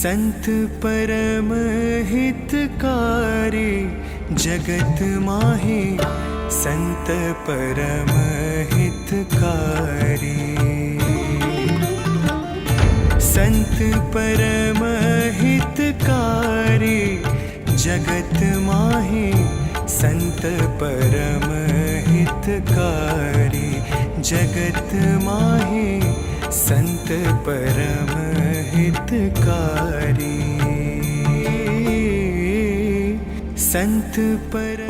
संत परम हितकारी जगत माहे संत परम हितकारी संत परम हितकारी जगत माहे संत परम हितकारी जगत माहे संत परम हितकारी संत परम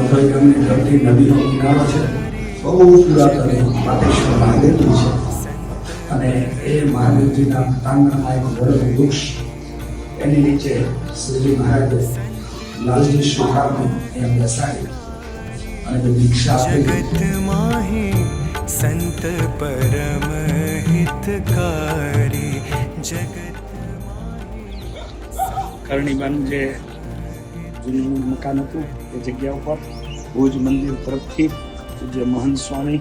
नदीનો કિનારો છે બહુ પુરાતન પાટેશ્વર મહાદેવજી છે અને એ મહાદેવજીના પ્રાંગણમાં એક વડનું વૃક્ષ એની નીચે શ્રીજી મહારાજે લાલજી શ્રીરામને એમ બેસાડી અને જે દીક્ષા આપી जगत माहे संत परम हितकारी जगत કરણીબાન જે જૂનું મકાન હતું એ જગ્યા ઉપર ભુજ મંદિર તરફથી પૂજ્ય મહંત સ્વામી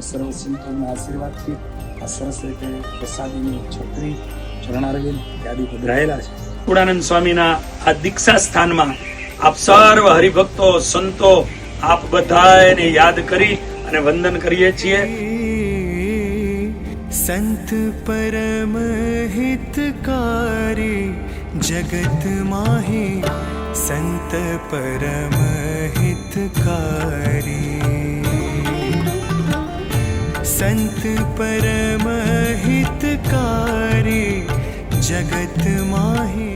સર્વ સંતોના આશીર્વાદથી આ સરસ રીતે પ્રસાદીની છત્રી ચરણારવિંદ ત્યાદી પધરાયેલા છે. ગુણાનંદ સ્વામીના આ દીક્ષા સ્થાનમાં આપ સર્વ હરિભક્તો સંતો આપ બધાને યાદ કરી અને વંદન કરીએ છીએ. संत परम हितकारी जगत माहे संत परम हितकारी संत परम हितकारी जगत माहे